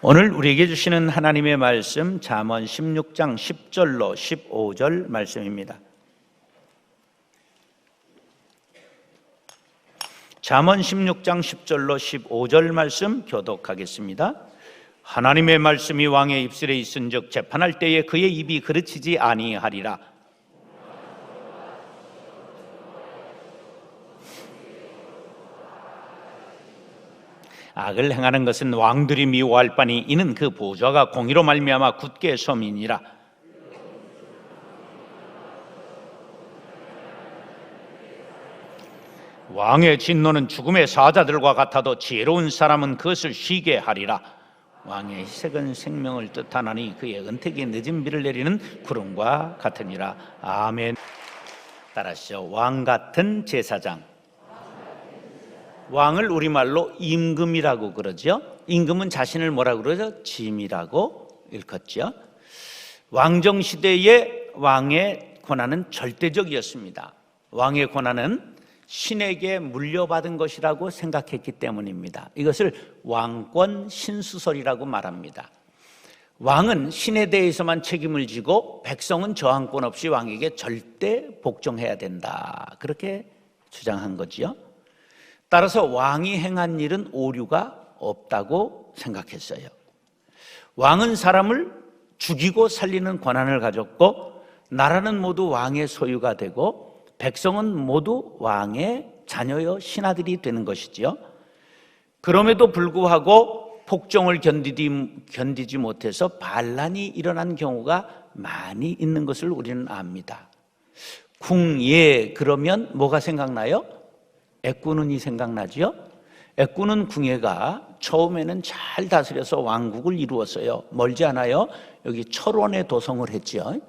오늘 우리에게 주시는 하나님의 말씀 잠언 16장 10절로 15절 말씀입니다. 잠언 16장 10절로 15절 말씀 교독하겠습니다. 하나님의 말씀이 왕의 입술에 있은즉 재판할 때에 그의 입이 그르치지 아니하리라. 악을 행하는 것은 왕들이 미워할 바니 이는 그 보좌가 공의로 말미암아 굳게 섬이니라. 왕의 진노는 죽음의 사자들과 같아도 지혜로운 사람은 그것을 쉬게 하리라. 왕의 희색은 생명을 뜻하나니 그의 은택이 늦은 비를 내리는 구름과 같으니라. 아멘. 따라하시죠. 왕 같은 제사장. 왕을 우리말로 임금이라고 그러죠. 임금은 자신을 뭐라고 그러죠? 짐이라고 일컫죠. 왕정시대의 왕의 권한은 절대적이었습니다. 왕의 권한은 신에게 물려받은 것이라고 생각했기 때문입니다. 이것을 왕권 신수설이라고 말합니다. 왕은 신에 대해서만 책임을 지고 백성은 저항권 없이 왕에게 절대 복종해야 된다, 그렇게 주장한 거지요. 따라서 왕이 행한 일은 오류가 없다고 생각했어요. 왕은 사람을 죽이고 살리는 권한을 가졌고 나라는 모두 왕의 소유가 되고 백성은 모두 왕의 자녀여 신하들이 되는 것이지요. 그럼에도 불구하고 폭정을 견디지 못해서 반란이 일어난 경우가 많이 있는 것을 우리는 압니다. 궁예 그러면 뭐가 생각나요? 애꾸눈이 생각나죠? 애꾸눈 궁예가 처음에는 잘 다스려서 왕국을 이루었어요. 멀지 않아요. 여기 철원에 도성을 했죠.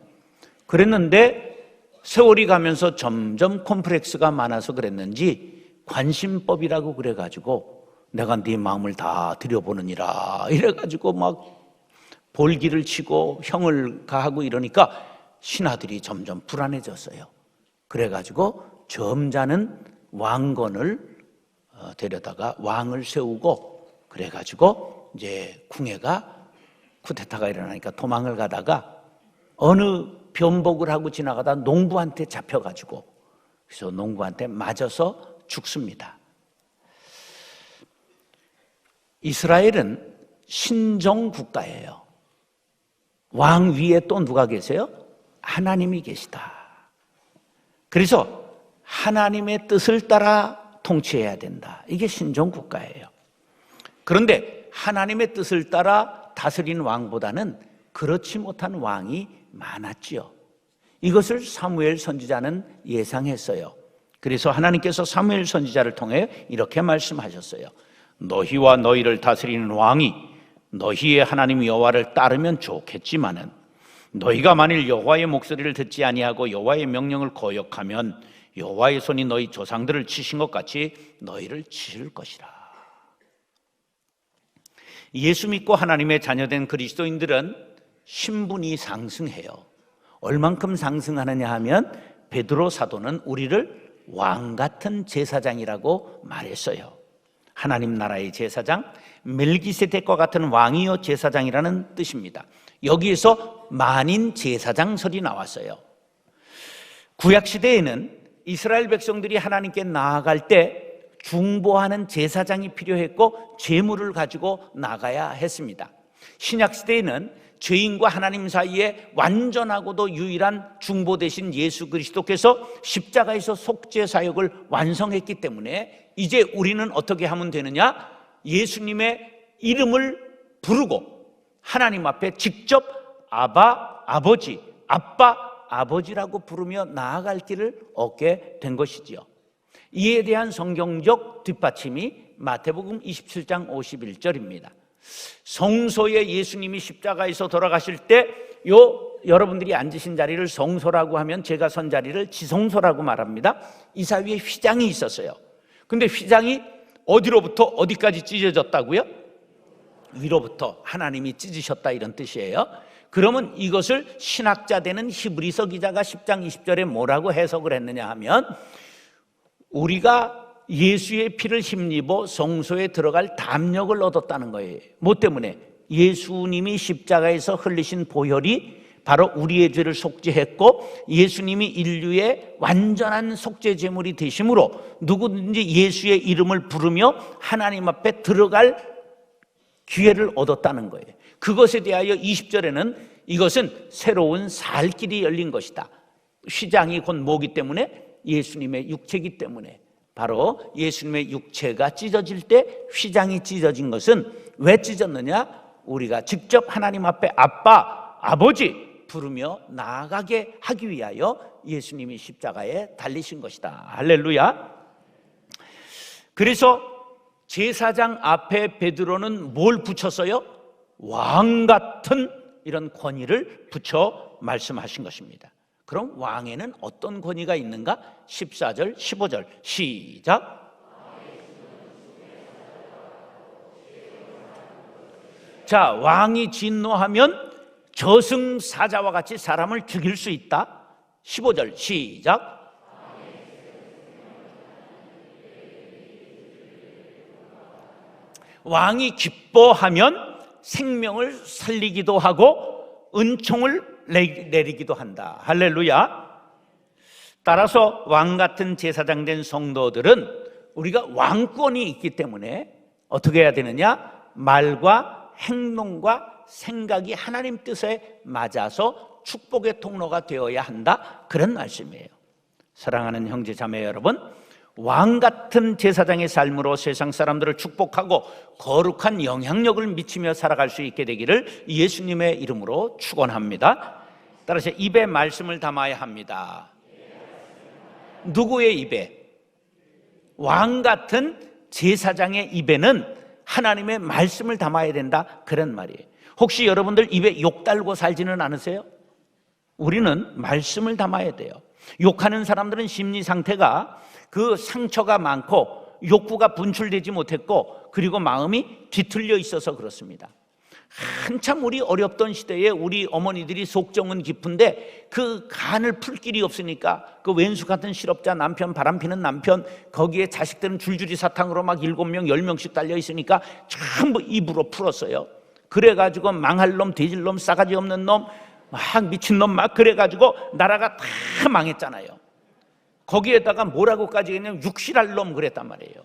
그랬는데 세월이 가면서 점점 콤플렉스가 많아서 그랬는지 관심법이라고 그래가지고 내가 네 마음을 다 들여보느니라 이래가지고 막 볼기를 치고 형을 가하고 이러니까 신하들이 점점 불안해졌어요. 그래가지고 점잖은 왕건을 데려다가 왕을 세우고 그래가지고 이제 궁예가 쿠데타가 일어나니까 도망을 가다가 어느 변복을 하고 지나가다 농부한테 잡혀가지고 그래서 농부한테 맞아서 죽습니다. 이스라엘은 신정 국가예요. 왕 위에 또 누가 계세요? 하나님이 계시다. 그래서 하나님의 뜻을 따라 통치해야 된다. 이게 신정 국가예요. 그런데 하나님의 뜻을 따라 다스린 왕보다는 그렇지 못한 왕이 많았지요. 이것을 사무엘 선지자는 예상했어요. 그래서 하나님께서 사무엘 선지자를 통해 이렇게 말씀하셨어요. 너희와 너희를 다스리는 왕이 너희의 하나님 여호와를 따르면 좋겠지만은 너희가 만일 여호와의 목소리를 듣지 아니하고 여호와의 명령을 거역하면 여호와의 손이 너희 조상들을 치신 것 같이 너희를 치실 것이라. 예수 믿고 하나님의 자녀된 그리스도인들은 신분이 상승해요. 얼만큼 상승하느냐 하면 베드로 사도는 우리를 왕 같은 제사장이라고 말했어요. 하나님 나라의 제사장, 멜기세덱과 같은 왕이요 제사장이라는 뜻입니다. 여기에서 만인 제사장설이 나왔어요. 구약시대에는 이스라엘 백성들이 하나님께 나아갈 때 중보하는 제사장이 필요했고 제물을 가지고 나가야 했습니다. 신약시대에는 죄인과 하나님 사이에 완전하고도 유일한 중보 대신 예수 그리스도께서 십자가에서 속죄 사역을 완성했기 때문에 이제 우리는 어떻게 하면 되느냐? 예수님의 이름을 부르고 하나님 앞에 직접 아바, 아버지, 아빠, 아버지라고 부르며 나아갈 길을 얻게 된 것이지요. 이에 대한 성경적 뒷받침이 마태복음 27장 51절입니다. 성소에 예수님이 십자가에서 돌아가실 때 여러분들이 앉으신 자리를 성소라고 하면 제가 선 자리를 지성소라고 말합니다. 이 사이에 휘장이 있었어요. 근데 휘장이 어디로부터 어디까지 찢어졌다고요? 위로부터 하나님이 찢으셨다 이런 뜻이에요. 그러면 이것을 신학자 되는 히브리서 기자가 10장 20절에 뭐라고 해석을 했느냐 하면 우리가 예수의 피를 힘입어 성소에 들어갈 담력을 얻었다는 거예요. 뭐 때문에? 예수님이 십자가에서 흘리신 보혈이 바로 우리의 죄를 속죄했고 예수님이 인류의 완전한 속죄 제물이 되심으로 누구든지 예수의 이름을 부르며 하나님 앞에 들어갈 기회를 얻었다는 거예요. 그것에 대하여 20절에는 이것은 새로운 살 길이 열린 것이다. 휘장이 곧 뭐기 때문에? 예수님의 육체이기 때문에. 바로 예수님의 육체가 찢어질 때 휘장이 찢어진 것은 왜 찢었느냐? 우리가 직접 하나님 앞에 아빠, 아버지 부르며 나아가게 하기 위하여 예수님이 십자가에 달리신 것이다. 할렐루야. 그래서 제사장 앞에 베드로는 뭘 붙였어요? 왕 같은 이런 권위를 붙여 말씀하신 것입니다. 그럼 왕에는 어떤 권위가 있는가? 14절, 15절 시작. 자, 왕이 진노하면 저승사자와 같이 사람을 죽일 수 있다. 15절 시작. 왕이 기뻐하면 생명을 살리기도 하고 은총을 내리기도 한다. 할렐루야. 따라서 왕 같은 제사장 된 성도들은 우리가 왕권이 있기 때문에 어떻게 해야 되느냐? 말과 행동과 생각이 하나님 뜻에 맞아서 축복의 통로가 되어야 한다. 그런 말씀이에요. 사랑하는 형제 자매 여러분, 왕 같은 제사장의 삶으로 세상 사람들을 축복하고 거룩한 영향력을 미치며 살아갈 수 있게 되기를 예수님의 이름으로 축원합니다. 따라서 입에 말씀을 담아야 합니다. 누구의 입에? 왕 같은 제사장의 입에는 하나님의 말씀을 담아야 된다. 그런 말이에요. 혹시 여러분들 입에 욕 달고 살지는 않으세요? 우리는 말씀을 담아야 돼요. 욕하는 사람들은 심리 상태가 그 상처가 많고 욕구가 분출되지 못했고 그리고 마음이 뒤틀려 있어서 그렇습니다. 한참 우리 어렵던 시대에 우리 어머니들이 속정은 깊은데 그 간을 풀 길이 없으니까 그 왼수 같은 실업자 남편, 바람피는 남편, 거기에 자식들은 줄줄이 사탕으로 막 7명, 10명씩 달려 있으니까 전부 입으로 풀었어요. 그래가지고 망할 놈, 돼질 놈, 싸가지 없는 놈, 막 미친 놈 막 그래가지고 나라가 다 망했잖아요. 거기에다가 뭐라고까지 했냐면 육실할 놈 그랬단 말이에요.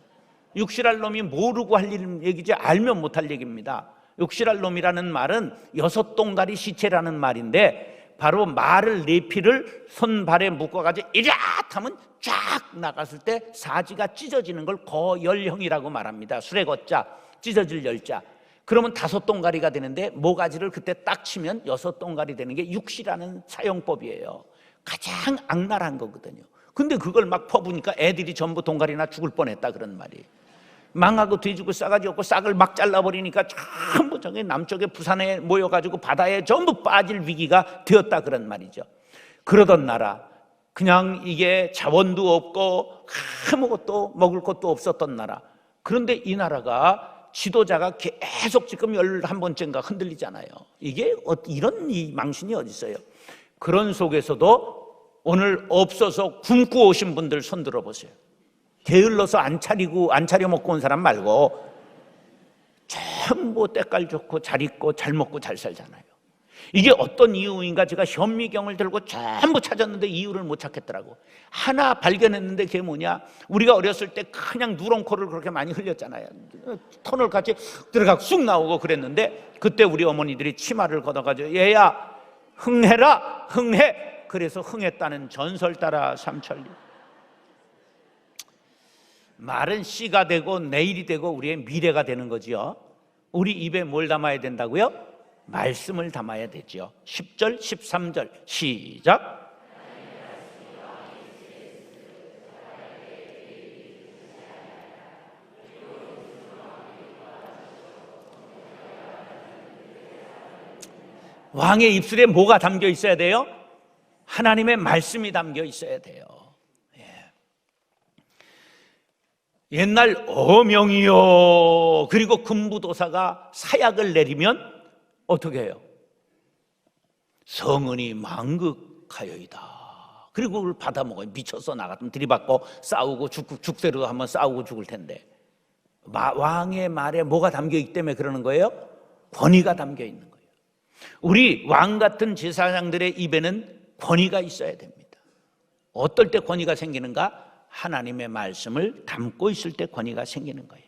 육실할 놈이 모르고 할 얘기지 알면 못할 얘기입니다. 육실할 놈이라는 말은 6동가리 시체라는 말인데 바로 말을 내피를 손발에 묶어가지고 이랴하면 쫙 나갔을 때 사지가 찢어지는 걸 거열형이라고 말합니다. 수레거자, 찢어질 열자. 그러면 5동가리가 되는데 모가지를 그때 딱 치면 6동가리 되는 게 육시라는 사용법이에요. 가장 악랄한 거거든요. 근데 그걸 막 퍼부니까 애들이 전부 동가리나 죽을 뻔했다 그런 말이에요. 망하고 돼지고 싸가지 없고 싹을 막 잘라버리니까 전부 저기 남쪽에 부산에 모여가지고 바다에 전부 빠질 위기가 되었다 그런 말이죠. 그러던 나라, 그냥 이게 자원도 없고 아무것도 먹을 것도 없었던 나라. 그런데 이 나라가 지도자가 계속 지금 11번째인가 흔들리잖아요. 이게 이런 이 망신이 어디 있어요? 그런 속에서도 오늘 없어서 굶고 오신 분들 손 들어보세요. 게을러서 안 차려 먹고 온 사람 말고 전부 때깔 좋고 잘 입고 잘 먹고 잘 살잖아요. 이게 어떤 이유인가 제가 현미경을 들고 전부 찾았는데 이유를 못 찾겠더라고. 하나 발견했는데 그게 뭐냐? 우리가 어렸을 때 그냥 누런 코를 그렇게 많이 흘렸잖아요. 터널 같이 들어가고 쑥 나오고 그랬는데 그때 우리 어머니들이 치마를 걷어가지고 얘야 흥해라 흥해. 그래서 흥했다는 전설 따라 삼천리. 말은 씨가 되고 내일이 되고 우리의 미래가 되는 거지요. 우리 입에 뭘 담아야 된다고요? 말씀을 담아야 되죠. 10절, 13절 시작. 왕의 입술에 뭐가 담겨 있어야 돼요? 하나님의 말씀이 담겨 있어야 돼요. 옛날 어명이요 그리고 금부도사가 사약을 내리면 어떻게 해요? 성은이 망극하여이다. 그리고 그걸 받아먹어요. 미쳐서 나갔으면 들이받고 싸우고 죽새로 한번 싸우고 죽을 텐데 왕의 말에 뭐가 담겨있기 때문에 그러는 거예요? 권위가 담겨 있는 거예요. 우리 왕 같은 제사장들의 입에는 권위가 있어야 됩니다. 어떨 때 권위가 생기는가? 하나님의 말씀을 담고 있을 때 권위가 생기는 거예요.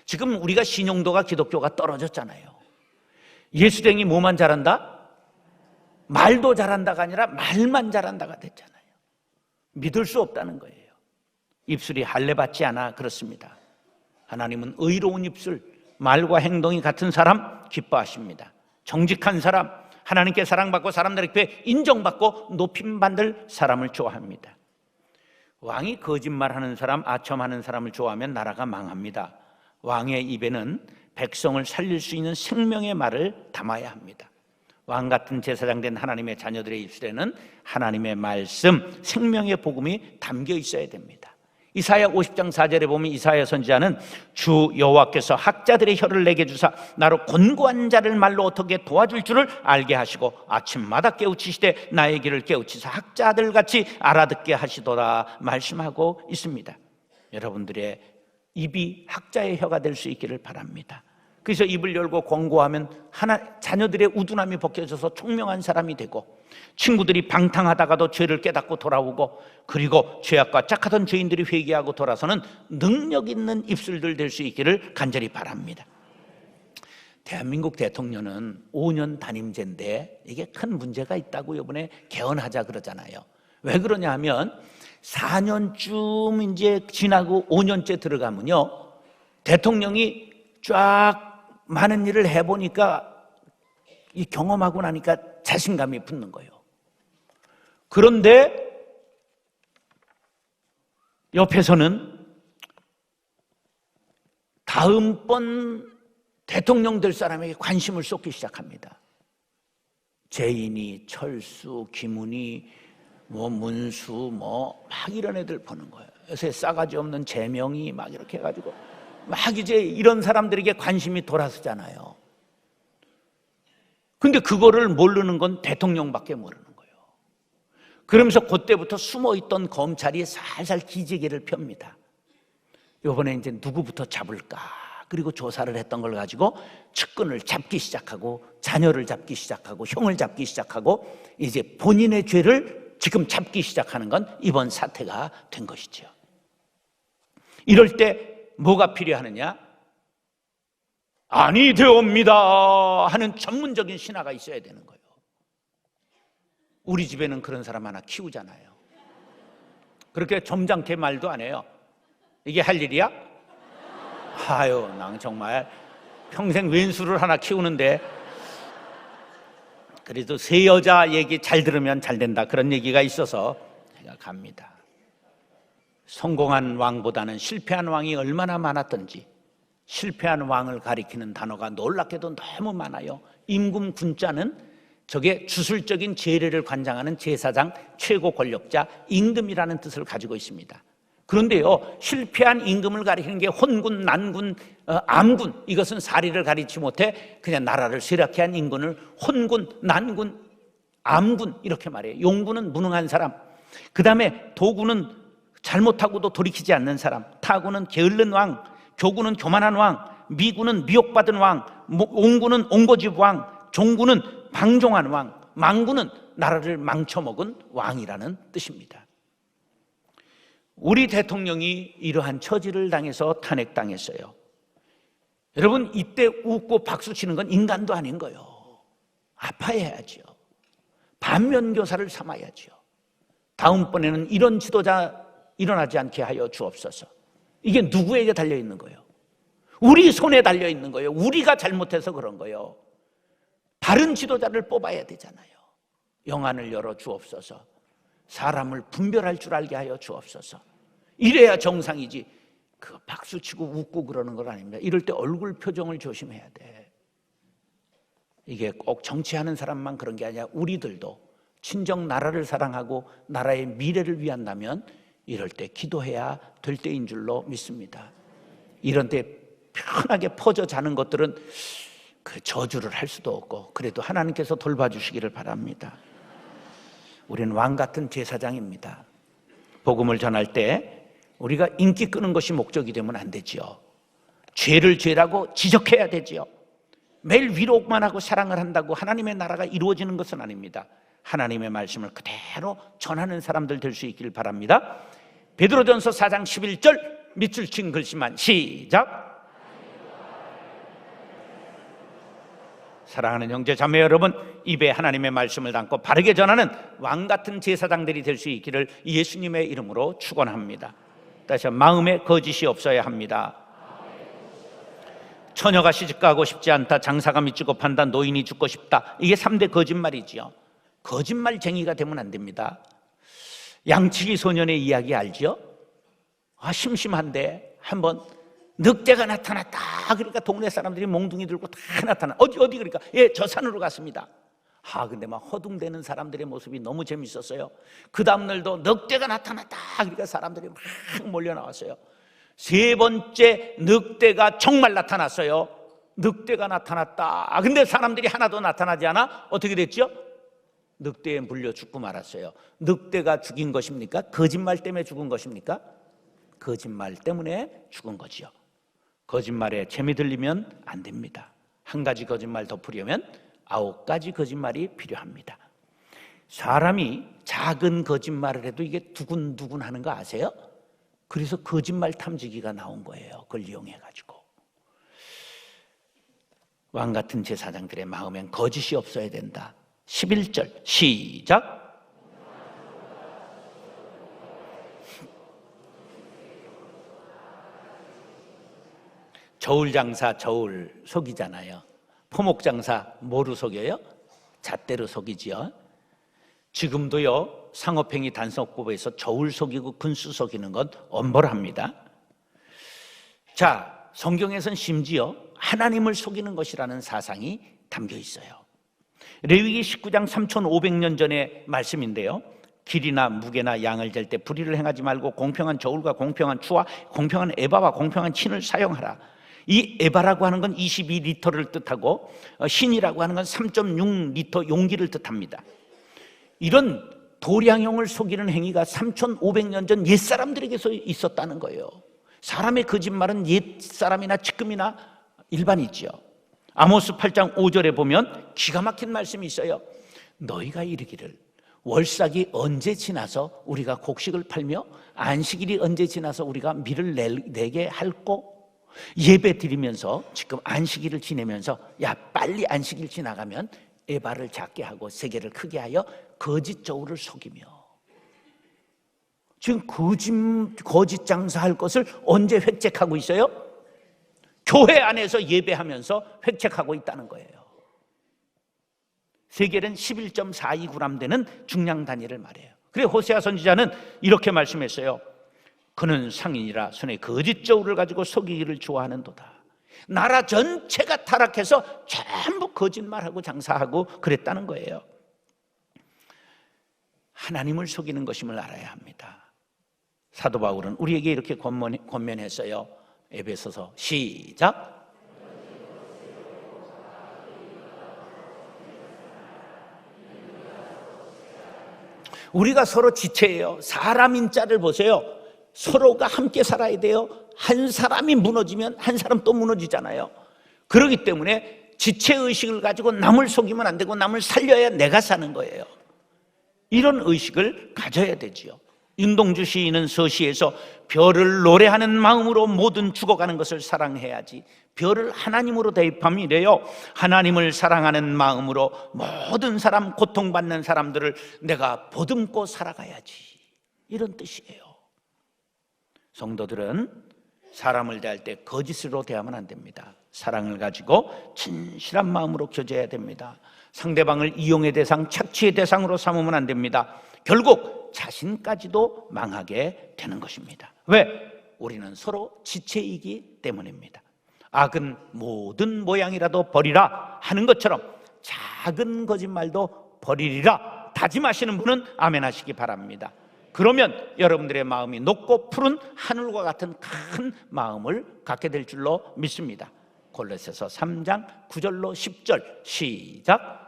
지금 우리가 신용도가 기독교가 떨어졌잖아요. 예수쟁이 뭐만 잘한다? 말도 잘한다가 아니라 말만 잘한다가 됐잖아요. 믿을 수 없다는 거예요. 입술이 할례 받지 않아 그렇습니다. 하나님은 의로운 입술, 말과 행동이 같은 사람 기뻐하십니다. 정직한 사람, 하나님께 사랑받고 사람들에게 인정받고 높임받을 사람을 좋아합니다. 왕이 거짓말하는 사람, 아첨하는 사람을 좋아하면 나라가 망합니다. 왕의 입에는 백성을 살릴 수 있는 생명의 말을 담아야 합니다. 왕 같은 제사장 된 하나님의 자녀들의 입술에는 하나님의 말씀, 생명의 복음이 담겨 있어야 됩니다. 이사야 50장 4절에 보면 이사야 선지자는 주 여호와께서 학자들의 혀를 내게 주사 나로 곤고한 자를 말로 어떻게 도와줄 줄을 알게 하시고 아침마다 깨우치시되 나의 길을 깨우치사 학자들같이 알아듣게 하시도다 말씀하고 있습니다. 여러분들의 입이 학자의 혀가 될 수 있기를 바랍니다. 그래서 입을 열고 권고하면 자녀들의 우둔함이 벗겨져서 총명한 사람이 되고, 친구들이 방탕하다가도 죄를 깨닫고 돌아오고, 그리고 죄악과 짝하던 죄인들이 회개하고 돌아서는 능력 있는 입술들 될 수 있기를 간절히 바랍니다. 대한민국 대통령은 5년 단임제인데 이게 큰 문제가 있다고 이번에 개헌하자 그러잖아요. 왜 그러냐 하면 4년쯤 이제 지나고 5년째 들어가면요, 대통령이 쫙 많은 일을 해보니까, 이 경험하고 나니까 자신감이 붙는 거예요. 그런데 옆에서는 다음번 대통령 될 사람에게 관심을 쏟기 시작합니다. 재인이, 철수, 김은희, 문수, 막 이런 애들 보는 거예요. 요새 싸가지 없는 재명이 막 이렇게 해가지고 막 이제 이런 사람들에게 관심이 돌아서잖아요. 근데 그거를 모르는 건 대통령밖에 모르는 거예요. 그러면서 그때부터 숨어있던 검찰이 살살 기지개를 펴니다. 이번에 이제 누구부터 잡을까? 그리고 조사를 했던 걸 가지고 측근을 잡기 시작하고, 자녀를 잡기 시작하고, 형을 잡기 시작하고, 이제 본인의 죄를 지금 잡기 시작하는 건 이번 사태가 된 것이죠. 이럴 때 뭐가 필요하느냐? 아니 되옵니다 하는 전문적인 신하가 있어야 되는 거예요. 우리 집에는 그런 사람 하나 키우잖아요. 그렇게 점잖게 말도 안 해요. 이게 할 일이야? 아유, 난 정말 평생 왼수를 하나 키우는데, 그래도 새 여자 얘기 잘 들으면 잘 된다, 그런 얘기가 있어서 제가 갑니다. 성공한 왕보다는 실패한 왕이 얼마나 많았던지, 실패한 왕을 가리키는 단어가 놀랍게도 너무 많아요. 임금 군자는 저게 주술적인 제례를 관장하는 제사장, 최고 권력자, 임금이라는 뜻을 가지고 있습니다. 그런데요, 실패한 임금을 가리키는 게 혼군, 난군, 암군, 이것은 사리를 가리지 못해 그냥 나라를 쇠락해 한 임금을 혼군, 난군, 암군 이렇게 말해요. 용군은 무능한 사람, 그 다음에 도군은 잘못하고도 돌이키지 않는 사람, 타군은 게을른 왕, 교군은 교만한 왕, 미군은 미혹받은 왕, 옹군은 옹고집 왕, 종군은 방종한 왕, 망군은 나라를 망쳐먹은 왕이라는 뜻입니다. 우리 대통령이 이러한 처지를 당해서 탄핵당했어요. 여러분, 이때 웃고 박수 치는 건 인간도 아닌 거예요. 아파해야죠. 반면교사를 삼아야죠. 다음번에는 이런 지도자 일어나지 않게 하여 주옵소서. 이게 누구에게 달려있는 거예요? 우리 손에 달려있는 거예요. 우리가 잘못해서 그런 거예요. 다른 지도자를 뽑아야 되잖아요. 영안을 열어 주옵소서. 사람을 분별할 줄 알게 하여 주옵소서. 이래야 정상이지, 그 박수치고 웃고 그러는 건 아닙니다. 이럴 때 얼굴 표정을 조심해야 돼. 이게 꼭 정치하는 사람만 그런 게 아니라 우리들도 친정 나라를 사랑하고 나라의 미래를 위한다면 이럴 때 기도해야 될 때인 줄로 믿습니다. 이런 때 편하게 퍼져 자는 것들은 그 저주를 할 수도 없고, 그래도 하나님께서 돌봐주시기를 바랍니다. 우리는 왕 같은 제사장입니다. 복음을 전할 때 우리가 인기 끄는 것이 목적이 되면 안 되지요. 죄를 죄라고 지적해야 되지요. 매일 위로만 하고 사랑을 한다고 하나님의 나라가 이루어지는 것은 아닙니다. 하나님의 말씀을 그대로 전하는 사람들 될 수 있기를 바랍니다. 베드로전서 4장 11절 밑줄 친 글씨만 시작. 사랑하는 형제 자매 여러분, 입에 하나님의 말씀을 담고 바르게 전하는 왕같은 제사장들이 될 수 있기를 예수님의 이름으로 축원합니다. 다시 한번, 마음에 거짓이 없어야 합니다. 처녀가 시집가고 싶지 않다, 장사가 미치고 판다, 노인이 죽고 싶다, 이게 3대 거짓말이지요. 거짓말쟁이가 되면 안 됩니다. 양치기 소년의 이야기 알죠? 심심한데 한번 늑대가 나타났다. 그러니까 동네 사람들이 몽둥이 들고 다 나타나. 어디 그러니까 저 산으로 갔습니다. 근데 막 허둥대는 사람들의 모습이 너무 재밌었어요. 그 다음날도 늑대가 나타났다. 그러니까 사람들이 막 몰려 나왔어요. 세 번째 늑대가 정말 나타났어요. 늑대가 나타났다. 근데 사람들이 하나도 나타나지 않아 어떻게 됐죠? 늑대에 물려 죽고 말았어요. 늑대가 죽인 것입니까? 거짓말 때문에 죽은 것입니까? 거짓말 때문에 죽은 거지요. 거짓말에 재미 들리면 안 됩니다. 한 가지 거짓말 덮으려면 9가지 거짓말이 필요합니다. 사람이 작은 거짓말을 해도 이게 두근두근 하는 거 아세요? 그래서 거짓말 탐지기가 나온 거예요. 그걸 이용해가지고. 왕같은 제사장들의 마음엔 거짓이 없어야 된다. 11절 시작. 저울 장사 저울 속이잖아요. 포목 장사 뭐로 속여요? 잣대로 속이지요. 지금도요, 상업행위 단속법에서 저울 속이고 근수 속이는 건 엄벌합니다. 자, 성경에선 심지어 하나님을 속이는 것이라는 사상이 담겨 있어요. 레위기 19장 3500년 전의 말씀인데요, 길이나 무게나 양을 잴 때 불의를 행하지 말고 공평한 저울과 공평한 추와 공평한 에바와 공평한 친을 사용하라. 이 에바라고 하는 건 22리터를 뜻하고 신이라고 하는 건 3.6리터 용기를 뜻합니다. 이런 도량형을 속이는 행위가 3500년 전 옛사람들에게서 있었다는 거예요. 사람의 거짓말은 옛사람이나 지금이나 일반이지요. 아모스 8장 5절에 보면 기가 막힌 말씀이 있어요. 너희가 이르기를 월삭이 언제 지나서 우리가 곡식을 팔며 안식일이 언제 지나서 우리가 밀을 내게 할꼬? 예배 드리면서 지금 안식일을 지내면서 빨리 안식일 지나가면 에바를 작게 하고 세계를 크게 하여 거짓 저울을 속이며, 지금 거짓 장사할 것을 언제 획책하고 있어요? 교회 안에서 예배하면서 획책하고 있다는 거예요. 세겔은 11.42g 되는 중량 단위를 말해요. 그래 호세아 선지자는 이렇게 말씀했어요. 그는 상인이라 손에 거짓 저울을 가지고 속이기를 좋아하는도다. 나라 전체가 타락해서 전부 거짓말하고 장사하고 그랬다는 거예요. 하나님을 속이는 것임을 알아야 합니다. 사도 바울은 우리에게 이렇게 권면했어요. 에베소서 시작. 우리가 서로 지체예요. 사람인 자를 보세요. 서로가 함께 살아야 돼요. 한 사람이 무너지면 한 사람 또 무너지잖아요. 그렇기 때문에 지체의식을 가지고 남을 속이면 안 되고 남을 살려야 내가 사는 거예요. 이런 의식을 가져야 되지요. 윤동주 시인은 서시에서 별을 노래하는 마음으로 모든 죽어가는 것을 사랑해야지 별을 하나님으로 대입함이래요. 하나님을 사랑하는 마음으로 모든 사람, 고통받는 사람들을 내가 보듬고 살아가야지, 이런 뜻이에요. 성도들은 사람을 대할 때 거짓으로 대하면 안 됩니다. 사랑을 가지고 진실한 마음으로 교제해야 됩니다. 상대방을 이용의 대상, 착취의 대상으로 삼으면 안 됩니다. 결국 자신까지도 망하게 되는 것입니다. 왜? 우리는 서로 지체이기 때문입니다. 악은 모든 모양이라도 버리라 하는 것처럼 작은 거짓말도 버리리라 다짐하시는 분은 아멘 하시기 바랍니다. 그러면 여러분들의 마음이 높고 푸른 하늘과 같은 큰 마음을 갖게 될 줄로 믿습니다. 골로새서 3장 9절로 10절 시작.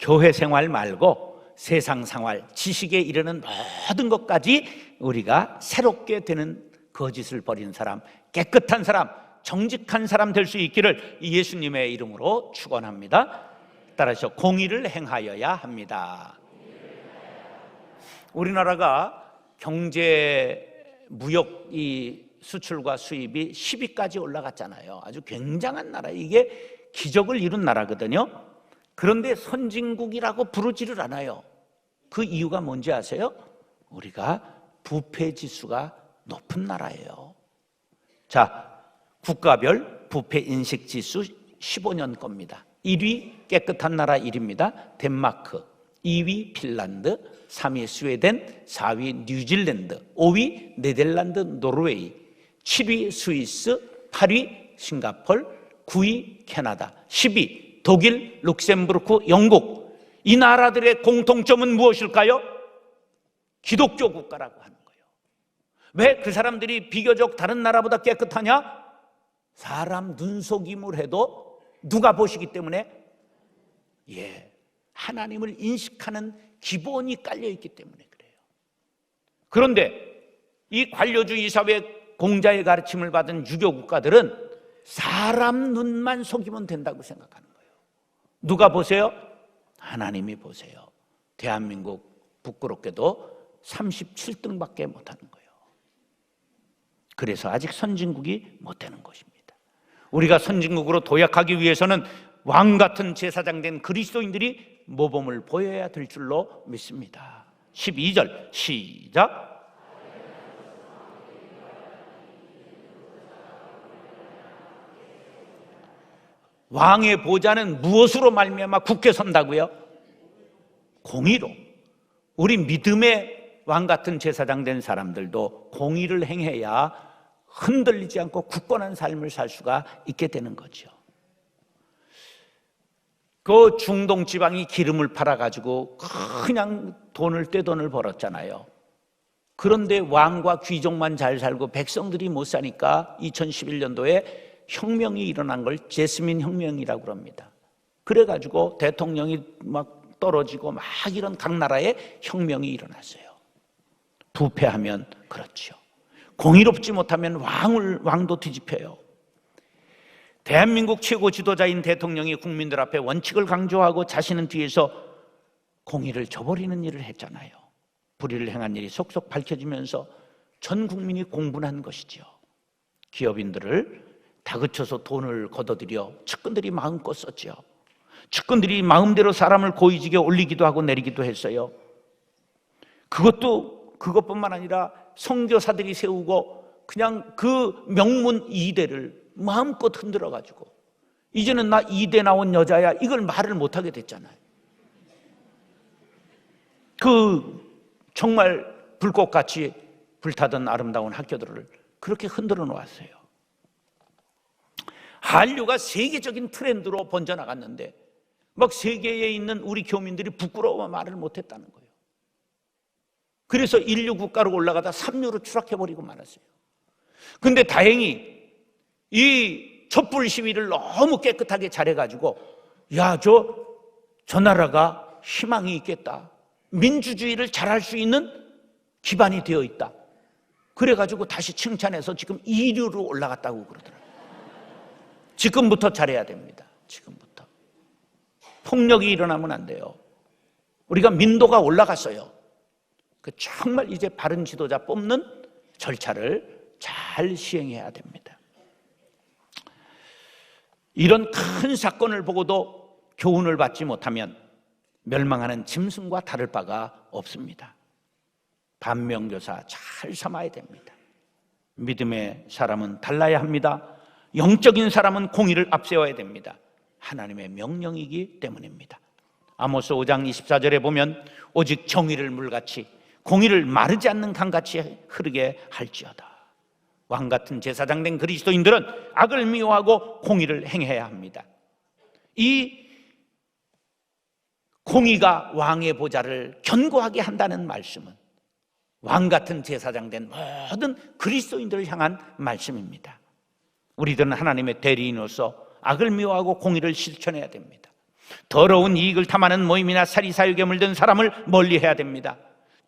교회 생활 말고 세상 생활, 지식에 이르는 모든 것까지 우리가 새롭게 되는 거짓을 버린 사람, 깨끗한 사람, 정직한 사람 될 수 있기를 예수님의 이름으로 축원합니다. 따라서 공의를 행하여야 합니다. 우리나라가 경제 무역 이 수출과 수입이 10위까지 올라갔잖아요. 아주 굉장한 나라, 이게 기적을 이룬 나라거든요. 그런데 선진국이라고 부르지를 않아요. 그 이유가 뭔지 아세요? 우리가 부패 지수가 높은 나라예요. 자, 국가별 부패 인식 지수 15년 겁니다. 1위 깨끗한 나라 1위입니다. 덴마크, 2위 핀란드, 3위 스웨덴, 4위 뉴질랜드, 5위 네덜란드, 노르웨이, 7위 스위스, 8위 싱가포르, 9위 캐나다, 10위 독일, 룩셈부르크, 영국. 이 나라들의 공통점은 무엇일까요? 기독교 국가라고 하는 거예요. 왜 그 사람들이 비교적 다른 나라보다 깨끗하냐? 사람 눈속임을 해도 누가 보시기 때문에? 하나님을 인식하는 기본이 깔려있기 때문에 그래요. 그런데 이 관료주의 사회 공자의 가르침을 받은 유교 국가들은 사람 눈만 속이면 된다고 생각하는 거예요. 누가 보세요? 하나님이 보세요. 대한민국 부끄럽게도 37등밖에 못하는 거예요. 그래서 아직 선진국이 못 되는 것입니다. 우리가 선진국으로 도약하기 위해서는 왕같은 제사장 된 그리스도인들이 모범을 보여야 될 줄로 믿습니다. 12절 시작. 왕의 보좌는 무엇으로 말미암아 굳게 선다고요? 공의로. 우리 믿음의 왕같은 제사장 된 사람들도 공의를 행해야 흔들리지 않고 굳건한 삶을 살 수가 있게 되는 거죠. 그 중동 지방이 기름을 팔아가지고 그냥 떼돈을 벌었잖아요. 그런데 왕과 귀족만 잘 살고 백성들이 못 사니까 2011년도에 혁명이 일어난 걸 제스민 혁명이라고 합니다. 그래가지고 대통령이 막 떨어지고 막 이런 각 나라에 혁명이 일어났어요. 부패하면 그렇죠. 공의롭지 못하면 왕도 뒤집혀요. 대한민국 최고 지도자인 대통령이 국민들 앞에 원칙을 강조하고 자신은 뒤에서 공의를 저버리는 일을 했잖아요. 불의를 행한 일이 속속 밝혀지면서 전 국민이 공분한 것이죠. 기업인들을 다그쳐서 돈을 걷어들여 측근들이 마음껏 썼죠. 측근들이 마음대로 사람을 고위직에 올리기도 하고 내리기도 했어요. 그것뿐만 아니라 선교사들이 세우고 그냥 그 명문 2대를 마음껏 흔들어가지고 이제는 나 2대 나온 여자야 이걸 말을 못하게 됐잖아요. 정말 불꽃같이 불타던 아름다운 학교들을 그렇게 흔들어 놓았어요. 한류가 세계적인 트렌드로 번져나갔는데 막 세계에 있는 우리 교민들이 부끄러워 말을 못했다는 거예요. 그래서 1류 국가로 올라가다 3류로 추락해버리고 말았어요. 근데 다행히 이 촛불 시위를 너무 깨끗하게 잘해가지고 저 나라가 희망이 있겠다. 민주주의를 잘할 수 있는 기반이 되어 있다. 그래가지고 다시 칭찬해서 지금 2류로 올라갔다고 그러더라고요. 지금부터 잘해야 됩니다. 지금부터. 폭력이 일어나면 안 돼요. 우리가 민도가 올라갔어요. 정말 이제 바른 지도자 뽑는 절차를 잘 시행해야 됩니다. 이런 큰 사건을 보고도 교훈을 받지 못하면 멸망하는 짐승과 다를 바가 없습니다. 반면교사 잘 삼아야 됩니다. 믿음의 사람은 달라야 합니다. 영적인 사람은 공의를 앞세워야 됩니다. 하나님의 명령이기 때문입니다. 아모스 5장 24절에 보면 오직 정의를 물같이 공의를 마르지 않는 강같이 흐르게 할지어다. 왕같은 제사장 된 그리스도인들은 악을 미워하고 공의를 행해야 합니다. 이 공의가 왕의 보좌를 견고하게 한다는 말씀은 왕같은 제사장 된 모든 그리스도인들을 향한 말씀입니다. 우리들은 하나님의 대리인으로서 악을 미워하고 공의를 실천해야 됩니다. 더러운 이익을 탐하는 모임이나 사리사욕에 물든 사람을 멀리해야 됩니다.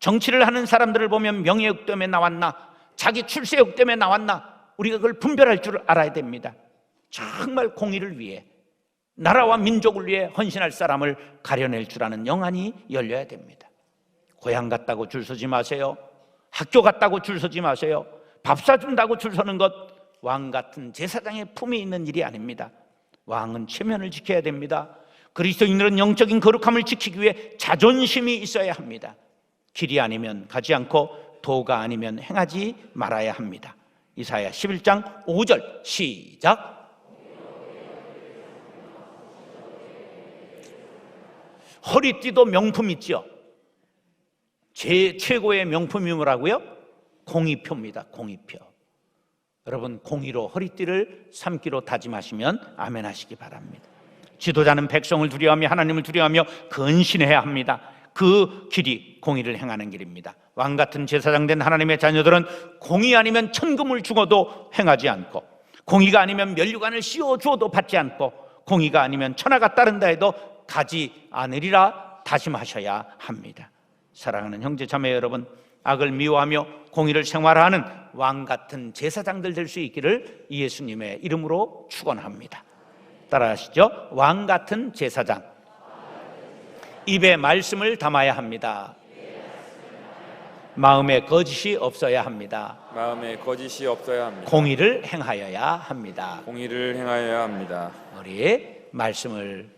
정치를 하는 사람들을 보면 명예욕 때문에 나왔나, 자기 출세욕 때문에 나왔나, 우리가 그걸 분별할 줄 알아야 됩니다. 정말 공의를 위해, 나라와 민족을 위해 헌신할 사람을 가려낼 줄 아는 영안이 열려야 됩니다. 고향 갔다고 줄 서지 마세요. 학교 갔다고 줄 서지 마세요. 밥 사준다고 줄 서는 것, 왕 같은 제사장의 품이 있는 일이 아닙니다. 왕은 체면을 지켜야 됩니다. 그리스도인들은 영적인 거룩함을 지키기 위해 자존심이 있어야 합니다. 길이 아니면 가지 않고 도가 아니면 행하지 말아야 합니다. 이사야 11장 5절 시작. 허리띠도 명품 있죠. 최고의 명품이 뭐라고요? 공의표입니다. 공의표. 여러분, 공의로 허리띠를 삼기로 다짐하시면 아멘 하시기 바랍니다. 지도자는 백성을 두려워하며 하나님을 두려워하며 근신해야 합니다. 그 길이 공의를 행하는 길입니다. 왕같은 제사장 된 하나님의 자녀들은 공의 아니면 천금을 죽어도 행하지 않고, 공의가 아니면 면류관을 씌워주어도 받지 않고, 공의가 아니면 천하가 따른다 해도 가지 않으리라 다짐하셔야 합니다. 사랑하는 형제 자매 여러분, 악을 미워하며 공의를 생활하는 왕같은 제사장들 될 수 있기를 예수님의 이름으로 축원합니다. 따라하시죠. 왕같은 제사장. 입에 말씀을 담아야 합니다. 마음에 거짓이 없어야 합니다. 마음에 거짓이 없어야 합니다. 공의를 행하여야 합니다. 공의를 행하여야 합니다. 우리 말씀을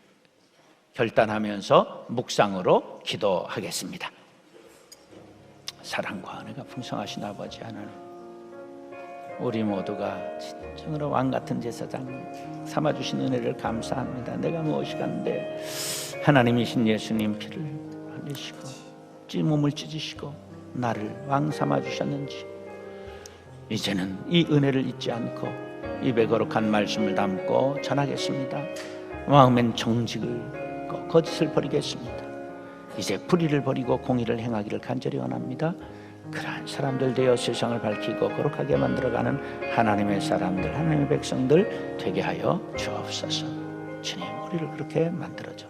결단하면서 묵상으로 기도하겠습니다. 사랑과 은혜가 풍성하신 아버지 하나님, 우리 모두가 진정으로 왕같은 제사장 삼아주신 은혜를 감사합니다. 내가 무엇이 간데 하나님이신 예수님 피를 흘리시고 몸을 찢으시고 나를 왕 삼아주셨는지, 이제는 이 은혜를 잊지 않고 입에 거룩한 말씀을 담고 전하겠습니다. 마음엔 정직을, 거짓을 버리겠습니다. 이제 불의를 버리고 공의를 행하기를 간절히 원합니다. 그러한 사람들 되어 세상을 밝히고 거룩하게 만들어가는 하나님의 사람들, 하나님의 백성들 되게 하여 주옵소서. 주님, 우리를 그렇게 만들어줘.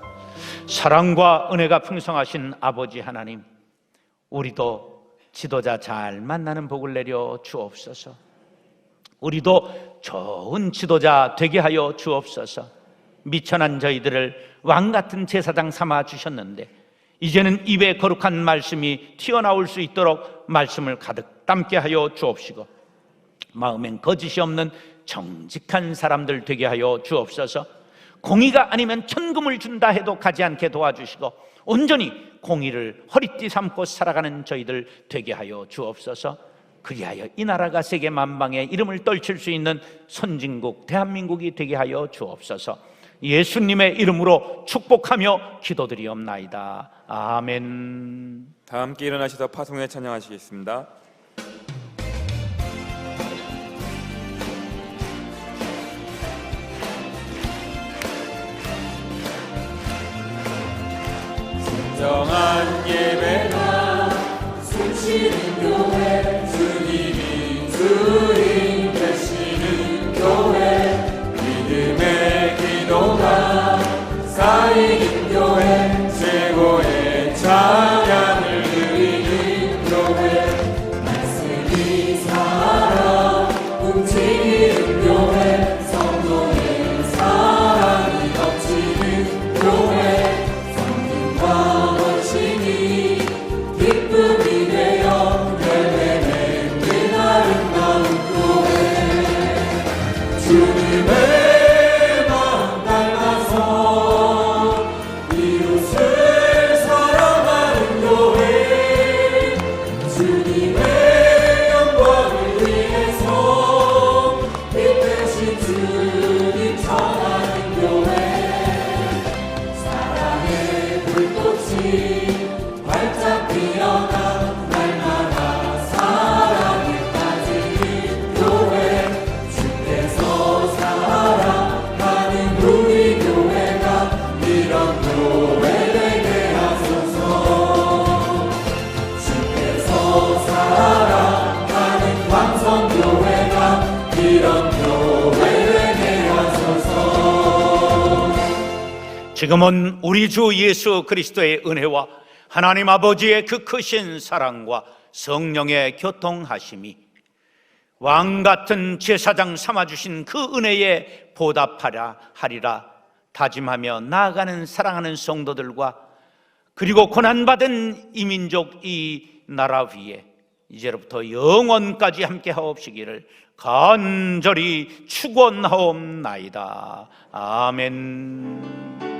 사랑과 은혜가 풍성하신 아버지 하나님, 우리도 지도자 잘 만나는 복을 내려 주옵소서. 우리도 좋은 지도자 되게 하여 주옵소서. 미천한 저희들을 왕같은 제사장 삼아 주셨는데, 이제는 입에 거룩한 말씀이 튀어나올 수 있도록 말씀을 가득 담게 하여 주옵시고, 마음엔 거짓이 없는 정직한 사람들 되게 하여 주옵소서. 공의가 아니면 천금을 준다 해도 가지 않게 도와주시고, 온전히 공의를 허리띠 삼고 살아가는 저희들 되게 하여 주옵소서. 그리하여 이 나라가 세계 만방에 이름을 떨칠 수 있는 선진국 대한민국이 되게 하여 주옵소서. 예수님의 이름으로 축복하며 기도드리옵나이다. 아멘. 다 함께 일어나셔서 파송에 찬양하시겠습니다. 진정한 예배가 숨쉬는 교회, 주님이 주인 되시는 교회, 믿음의 기도가 쌓이는 교회, 최고의 찬양을 드리는 교회, 말씀이 살아 움직이는 교회, 성도의 사랑이 넘치는 교회, 성금과 헌신이 기쁨이 되어 지금은 우리 주 예수 그리스도의 은혜와 하나님 아버지의 그 크신 사랑과 성령의 교통하심이 왕같은 제사장 삼아주신 그 은혜에 보답하라 하리라 다짐하며 나아가는 사랑하는 성도들과 그리고 고난받은 이민족 이 나라 위에 이제로부터 영원까지 함께 하옵시기를 간절히 축원하옵나이다. 아멘.